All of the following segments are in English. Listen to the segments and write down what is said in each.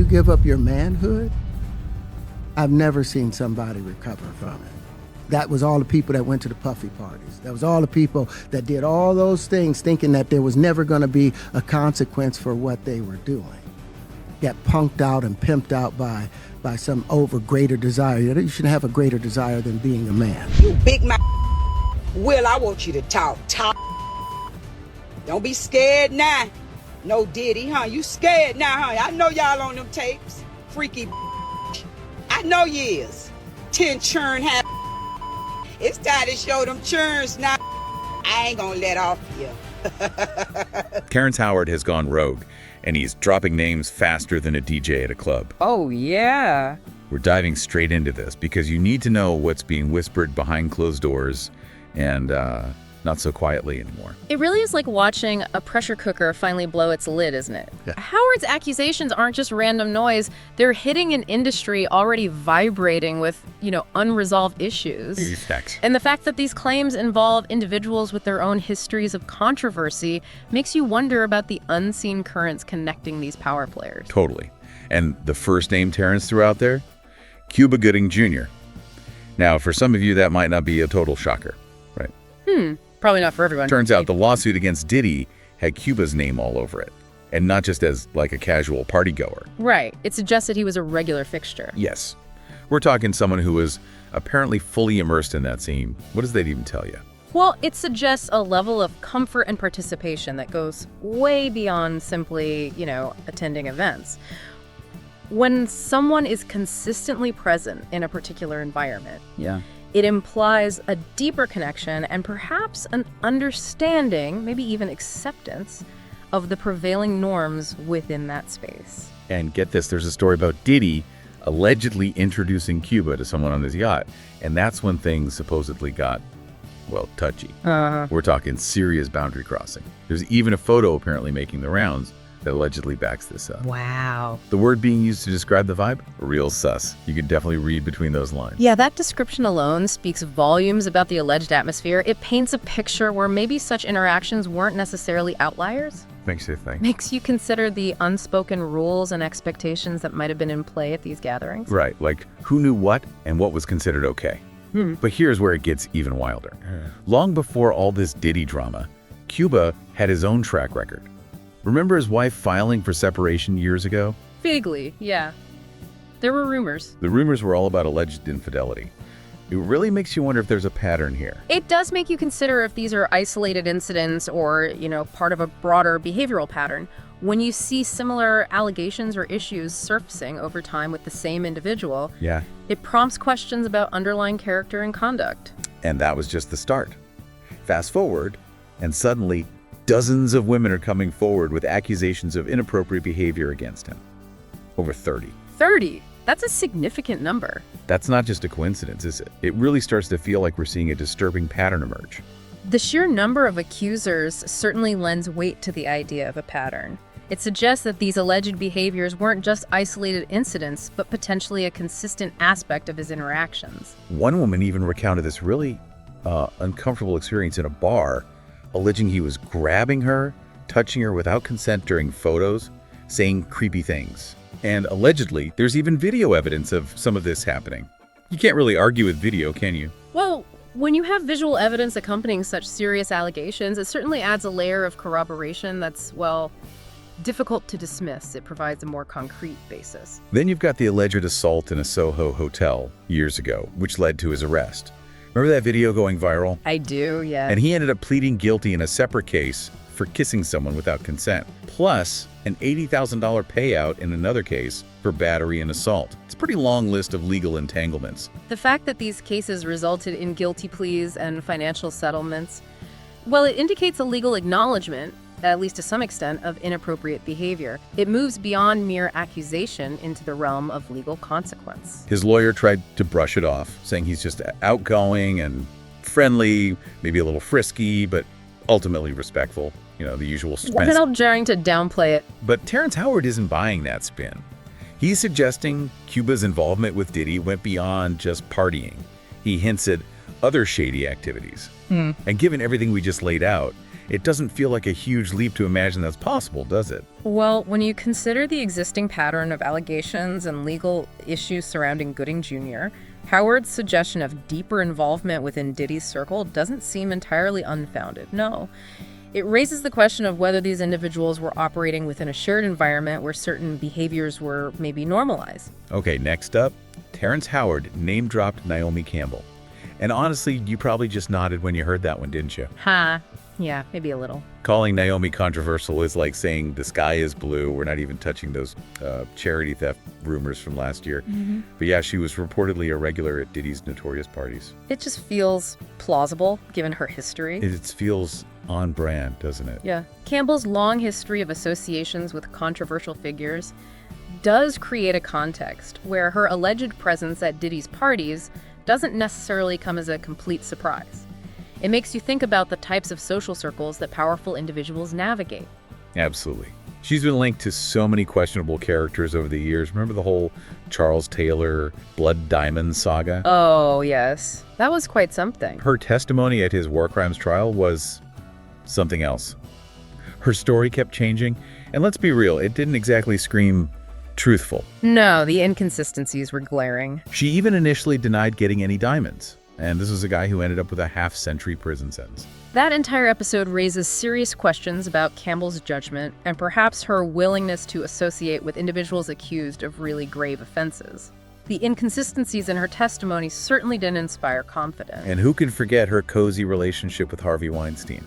give up your manhood, I've never seen somebody recover from it. That was all the people that went to the puffy parties. That was all the people that did all those things thinking that there was never going to be a consequence for what they were doing. Got punked out and pimped out by some greater desire. You shouldn't have a greater desire than being a man. You big mouth. Will, I want you to talk. Don't be scared now. No Diddy, huh? You scared now, huh? I know y'all on them tapes. Freaky. I know you is. 10 churn have. It's time to show them churns now. I ain't gonna let off you. Terrence Howard has gone rogue, and he's dropping names faster than a DJ at a club. Oh, yeah. We're diving straight into this because you need to know what's being whispered behind closed doors and not so quietly anymore. It really is like watching a pressure cooker finally blow its lid, isn't it? Yeah. Howard's accusations aren't just random noise. They're hitting an industry already vibrating with, unresolved issues. Facts. And the fact that these claims involve individuals with their own histories of controversy makes you wonder about the unseen currents connecting these power players. Totally. And the first name Terrence threw out there? Cuba Gooding Jr. Now, for some of you, that might not be a total shocker, right? Probably not for everyone. Turns out the lawsuit against Diddy had Cuba's name all over it, and not just as like a casual party goer. Right. It suggested he was a regular fixture. Yes. We're talking someone who was apparently fully immersed in that scene. What does that even tell you? Well, it suggests a level of comfort and participation that goes way beyond simply, attending events. When someone is consistently present in a particular environment, it implies a deeper connection and perhaps an understanding, maybe even acceptance, of the prevailing norms within that space. And get this, there's a story about Diddy allegedly introducing Cuba to someone on his yacht, and that's when things supposedly got, touchy. We're talking serious boundary crossing. There's even a photo apparently making the rounds that allegedly backs this up. Wow. The word being used to describe the vibe? Real sus. You can definitely read between those lines. Yeah, that description alone speaks volumes about the alleged atmosphere. It paints a picture where maybe such interactions weren't necessarily outliers. Makes you think. Makes you consider the unspoken rules and expectations that might have been in play at these gatherings. Right, like who knew what and what was considered okay. But here's where it gets even wilder. Long before all this Diddy drama, Cuba had his own track record. Remember his wife filing for separation years ago? Vaguely, yeah. There were rumors. The rumors were all about alleged infidelity. It really makes you wonder if there's a pattern here. It does make you consider if these are isolated incidents or, part of a broader behavioral pattern. When you see similar allegations or issues surfacing over time with the same individual, it prompts questions about underlying character and conduct. And that was just the start. Fast forward, and suddenly dozens of women are coming forward with accusations of inappropriate behavior against him. Over 30. 30? That's a significant number. That's not just a coincidence, is it? It really starts to feel like we're seeing a disturbing pattern emerge. The sheer number of accusers certainly lends weight to the idea of a pattern. It suggests that these alleged behaviors weren't just isolated incidents, but potentially a consistent aspect of his interactions. One woman even recounted this really uncomfortable experience in a bar, alleging he was grabbing her, touching her without consent during photos, saying creepy things. And allegedly, there's even video evidence of some of this happening. You can't really argue with video, can you? Well, when you have visual evidence accompanying such serious allegations, it certainly adds a layer of corroboration that's, difficult to dismiss. It provides a more concrete basis. Then you've got the alleged assault in a Soho hotel years ago, which led to his arrest. Remember that video going viral? I do, yeah. And he ended up pleading guilty in a separate case for kissing someone without consent, plus an $80,000 payout in another case for battery and assault. It's a pretty long list of legal entanglements. The fact that these cases resulted in guilty pleas and financial settlements, it indicates a legal acknowledgement, at least to some extent, of inappropriate behavior. It moves beyond mere accusation into the realm of legal consequence. His lawyer tried to brush it off, saying he's just outgoing and friendly, maybe a little frisky, but ultimately respectful. The usual suspense. Not daring to downplay it. But Terrence Howard isn't buying that spin. He's suggesting Cuba's involvement with Diddy went beyond just partying. He hints at other shady activities. And given everything we just laid out, It doesn't feel like a huge leap to imagine that's possible, does it? Well, when you consider the existing pattern of allegations and legal issues surrounding Gooding Jr., Howard's suggestion of deeper involvement within Diddy's circle doesn't seem entirely unfounded, no. It raises the question of whether these individuals were operating within a shared environment where certain behaviors were maybe normalized. Okay, next up, Terrence Howard name-dropped Naomi Campbell. And honestly, you probably just nodded when you heard that one, didn't you? Ha. Yeah, maybe a little. Calling Naomi controversial is like saying the sky is blue. We're not even touching those charity theft rumors from last year. But yeah, she was reportedly a regular at Diddy's notorious parties. It just feels plausible, given her history. It feels on brand, doesn't it? Yeah. Campbell's long history of associations with controversial figures does create a context where her alleged presence at Diddy's parties doesn't necessarily come as a complete surprise. It makes you think about the types of social circles that powerful individuals navigate. Absolutely. She's been linked to so many questionable characters over the years. Remember the whole Charles Taylor Blood Diamond saga? Oh, yes. That was quite something. Her testimony at his war crimes trial was something else. Her story kept changing, and let's be real, it didn't exactly scream truthful. No, the inconsistencies were glaring. She even initially denied getting any diamonds. And this was a guy who ended up with a half-century prison sentence. That entire episode raises serious questions about Campbell's judgment and perhaps her willingness to associate with individuals accused of really grave offenses. The inconsistencies in her testimony certainly didn't inspire confidence. And who can forget her cozy relationship with Harvey Weinstein?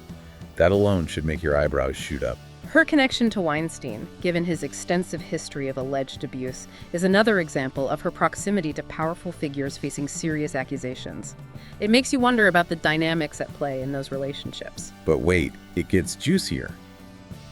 That alone should make your eyebrows shoot up. Her connection to Weinstein, given his extensive history of alleged abuse, is another example of her proximity to powerful figures facing serious accusations. It makes you wonder about the dynamics at play in those relationships. But wait, it gets juicier.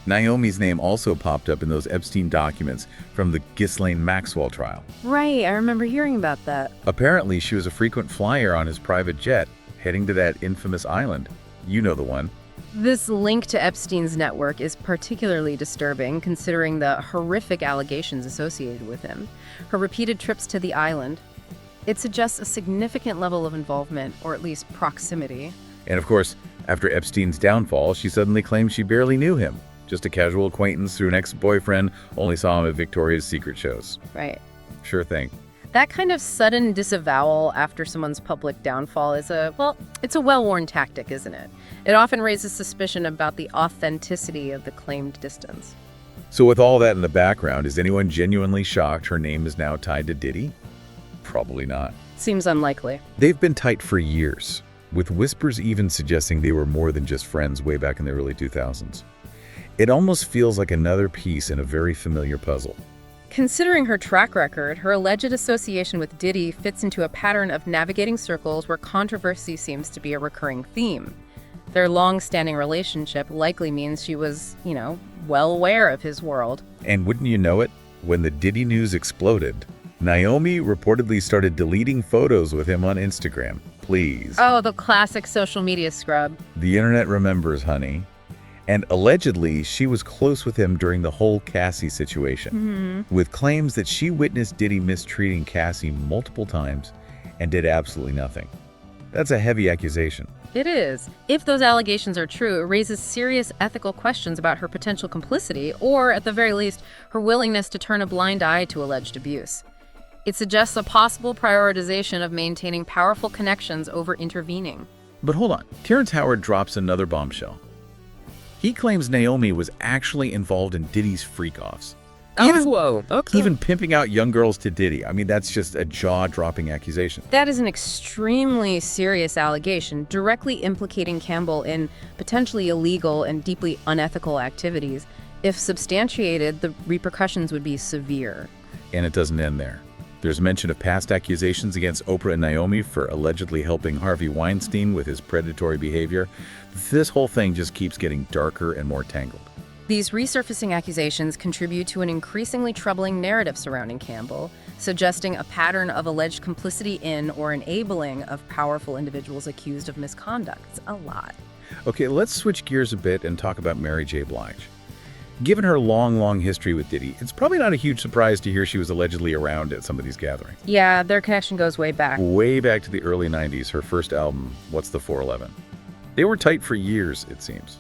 Naomi's name also popped up in those Epstein documents from the Ghislaine Maxwell trial. Right, I remember hearing about that. Apparently, she was a frequent flyer on his private jet, heading to that infamous island. You know the one. This link to Epstein's network is particularly disturbing considering the horrific allegations associated with him. Her repeated trips to the island. It suggests a significant level of involvement, or at least proximity. And of course, after Epstein's downfall, she suddenly claimed she barely knew him. Just a casual acquaintance through an ex-boyfriend, only saw him at Victoria's Secret shows. Right. Sure thing. That kind of sudden disavowal after someone's public downfall is it's a well-worn tactic, isn't it? It often raises suspicion about the authenticity of the claimed distance. So with all that in the background, is anyone genuinely shocked her name is now tied to Diddy? Probably not. Seems unlikely. They've been tight for years, with whispers even suggesting they were more than just friends way back in the early 2000s. It almost feels like another piece in a very familiar puzzle. Considering her track record, her alleged association with Diddy fits into a pattern of navigating circles where controversy seems to be a recurring theme. Their long-standing relationship likely means she was, well aware of his world. And wouldn't you know it, when the Diddy news exploded, Naomi reportedly started deleting photos with him on Instagram. Please. Oh, the classic social media scrub. The internet remembers, honey. And allegedly, she was close with him during the whole Cassie situation, with claims that she witnessed Diddy mistreating Cassie multiple times and did absolutely nothing. That's a heavy accusation. It is. If those allegations are true, it raises serious ethical questions about her potential complicity, or at the very least, her willingness to turn a blind eye to alleged abuse. It suggests a possible prioritization of maintaining powerful connections over intervening. But hold on, Terrence Howard drops another bombshell. He claims Naomi was actually involved in Diddy's freak-offs. Even pimping out young girls to Diddy. I mean, that's just a jaw-dropping accusation. That is an extremely serious allegation, directly implicating Campbell in potentially illegal and deeply unethical activities. If substantiated, the repercussions would be severe. And it doesn't end there. There's mention of past accusations against Oprah and Naomi for allegedly helping Harvey Weinstein with his predatory behavior. This whole thing just keeps getting darker and more tangled. These resurfacing accusations contribute to an increasingly troubling narrative surrounding Campbell, suggesting a pattern of alleged complicity in or enabling of powerful individuals accused of misconduct. It's a lot. Okay, let's switch gears a bit and talk about Mary J. Blige. Given her long history with Diddy, it's probably not a huge surprise to hear she was allegedly around at some of these gatherings. Yeah, their connection goes way back. Way back to the early 90s, her first album, What's the 411? They were tight for years, it seems.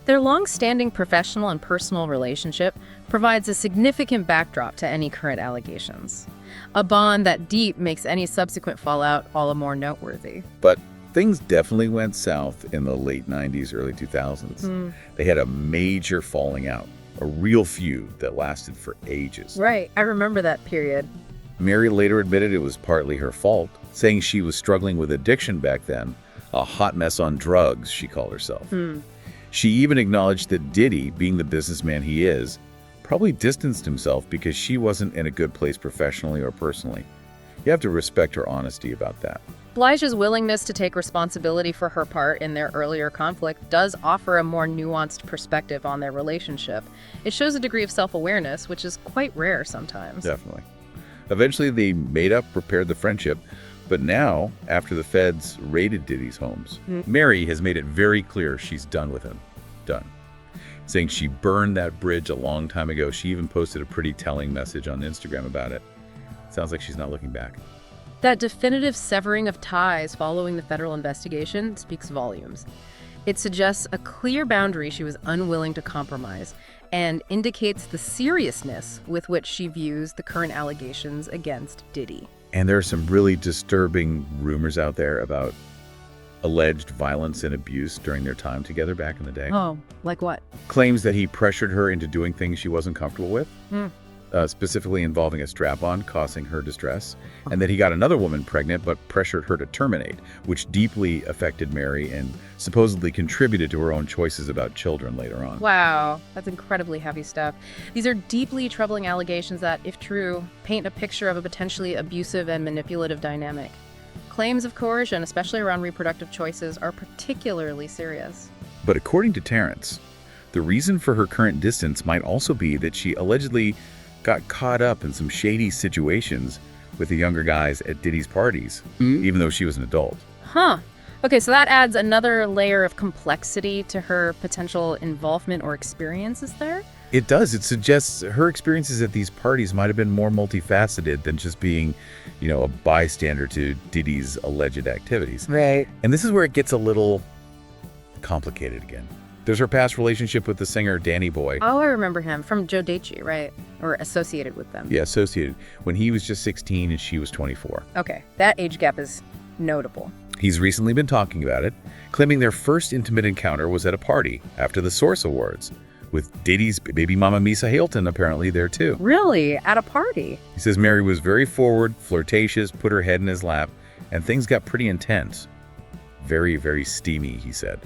Their long-standing professional and personal relationship provides a significant backdrop to any current allegations. A bond that deep makes any subsequent fallout all the more noteworthy. But things definitely went south in the late 90s, early 2000s. They had a major falling out, a real feud that lasted for ages. Right, I remember that period. Mary later admitted it was partly her fault, saying she was struggling with addiction back then, a hot mess on drugs, she called herself. She even acknowledged that Diddy, being the businessman he is, probably distanced himself because she wasn't in a good place professionally or personally. You have to respect her honesty about that. Blight's willingness to take responsibility for her part in their earlier conflict does offer a more nuanced perspective on their relationship. It shows a degree of self-awareness, which is quite rare sometimes. Definitely. Eventually, they made up, repaired the friendship, but now, after the feds raided Diddy's homes, Mary has made it very clear she's done with him. Done. Saying she burned that bridge a long time ago. She even posted a pretty telling message on Instagram about it. Sounds like she's not looking back. That definitive severing of ties following the federal investigation speaks volumes. It suggests a clear boundary she was unwilling to compromise and indicates the seriousness with which she views the current allegations against Diddy. And there are some really disturbing rumors out there about alleged violence and abuse during their time together back in the day. Oh, like what? Claims that he pressured her into doing things she wasn't comfortable with, specifically involving a strap-on, causing her distress, and that he got another woman pregnant but pressured her to terminate, which deeply affected Mary and supposedly contributed to her own choices about children later on. Wow, that's incredibly heavy stuff. These are deeply troubling allegations that, if true, paint a picture of a potentially abusive and manipulative dynamic. Claims of coercion, especially around reproductive choices, are particularly serious. But according to Terrence, the reason for her current distance might also be that she allegedly got caught up in some shady situations with the younger guys at Diddy's parties, even though she was an adult. Huh. Okay, so that adds another layer of complexity to her potential involvement or experiences there? It does. It suggests her experiences at these parties might have been more multifaceted than just being, a bystander to Diddy's alleged activities. Right. And this is where it gets a little complicated again. There's her past relationship with the singer Danny Boy. Oh, I remember him from Joe Daichi, right? Or associated with them. Yeah, associated. When he was just 16 and she was 24. Okay, that age gap is notable. He's recently been talking about it, claiming their first intimate encounter was at a party after the Source Awards, with Diddy's baby mama Misa Hilton apparently there too. Really? At a party? He says Mary was very forward, flirtatious, put her head in his lap, and things got pretty intense. Very, very steamy, he said.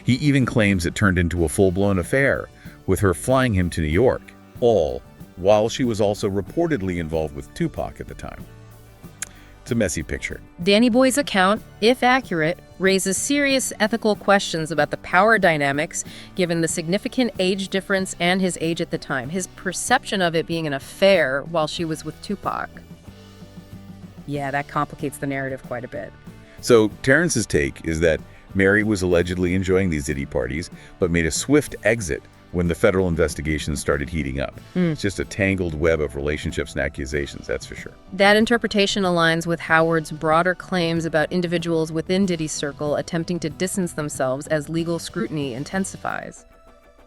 He even claims it turned into a full-blown affair, with her flying him to New York, all while she was also reportedly involved with Tupac at the time. It's a messy picture. Danny Boy's account, if accurate, raises serious ethical questions about the power dynamics given the significant age difference and his age at the time. His perception of it being an affair while she was with Tupac. Yeah, that complicates the narrative quite a bit. So Terrence's take is that Mary was allegedly enjoying these Diddy parties, but made a swift exit when the federal investigations started heating up. It's just a tangled web of relationships and accusations, that's for sure. That interpretation aligns with Howard's broader claims about individuals within Diddy's circle attempting to distance themselves as legal scrutiny intensifies.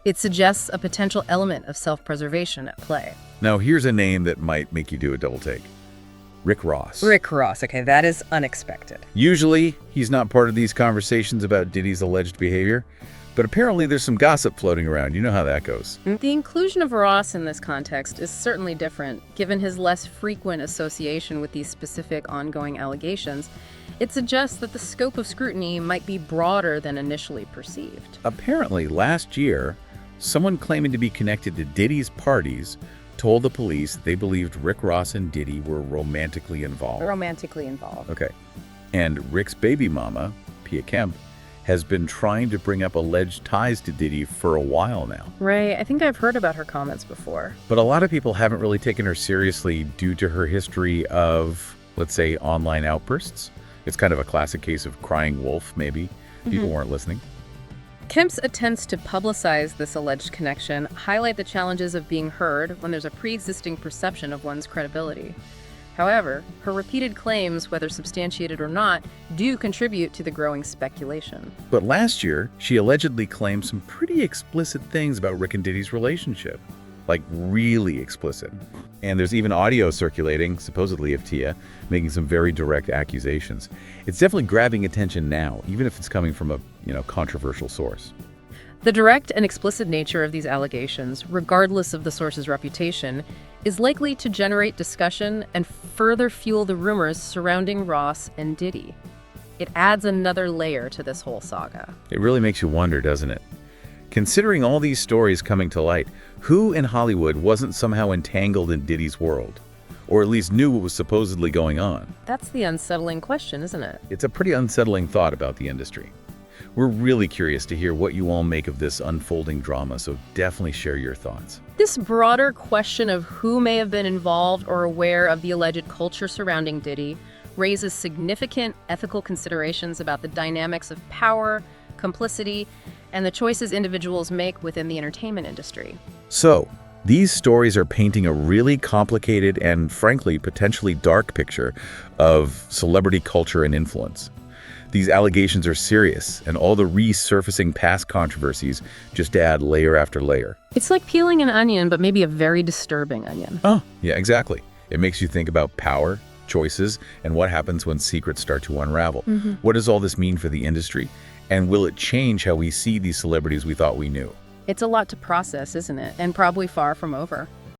It suggests a potential element of self-preservation at play. Now here's a name that might make you do a double take. Rick Ross. Rick Ross, okay, that is unexpected. Usually, he's not part of these conversations about Diddy's alleged behavior, but apparently there's some gossip floating around. You know how that goes. The inclusion of Ross in this context is certainly different, given his less frequent association with these specific ongoing allegations. It suggests that the scope of scrutiny might be broader than initially perceived. Apparently, last year, someone claiming to be connected to Diddy's parties told the police they believed Rick Ross and Diddy were romantically involved. Romantically involved. Okay. And Rick's baby mama, Pia Kemp, has been trying to bring up alleged ties to Diddy for a while now. Right, I think I've heard about her comments before. But a lot of people haven't really taken her seriously due to her history of, let's say, online outbursts. It's kind of a classic case of crying wolf, maybe. People weren't listening. Kemp's attempts to publicize this alleged connection highlight the challenges of being heard when there's a pre-existing perception of one's credibility. However, her repeated claims, whether substantiated or not, do contribute to the growing speculation. But last year, she allegedly claimed some pretty explicit things about Rick and Diddy's relationship. Like, really explicit. And there's even audio circulating, supposedly of Tia, making some very direct accusations. It's definitely grabbing attention now, even if it's coming from a, controversial source. The direct and explicit nature of these allegations, regardless of the source's reputation, is likely to generate discussion and further fuel the rumors surrounding Ross and Diddy. It adds another layer to this whole saga. It really makes you wonder, doesn't it? Considering all these stories coming to light, who in Hollywood wasn't somehow entangled in Diddy's world? Or at least knew what was supposedly going on? That's the unsettling question, isn't it? It's a pretty unsettling thought about the industry. We're really curious to hear what you all make of this unfolding drama, so definitely share your thoughts. This broader question of who may have been involved or aware of the alleged culture surrounding Diddy raises significant ethical considerations about the dynamics of power, complicity, and the choices individuals make within the entertainment industry. So, these stories are painting a really complicated and, frankly, potentially dark picture of celebrity culture and influence. These allegations are serious, and all the resurfacing past controversies just add layer after layer. It's like peeling an onion, but maybe a very disturbing onion. Oh, yeah, exactly. It makes you think about power, choices, and what happens when secrets start to unravel. What does all this mean for the industry? And will it change how we see these celebrities we thought we knew? It's a lot to process, isn't it? And probably far from over.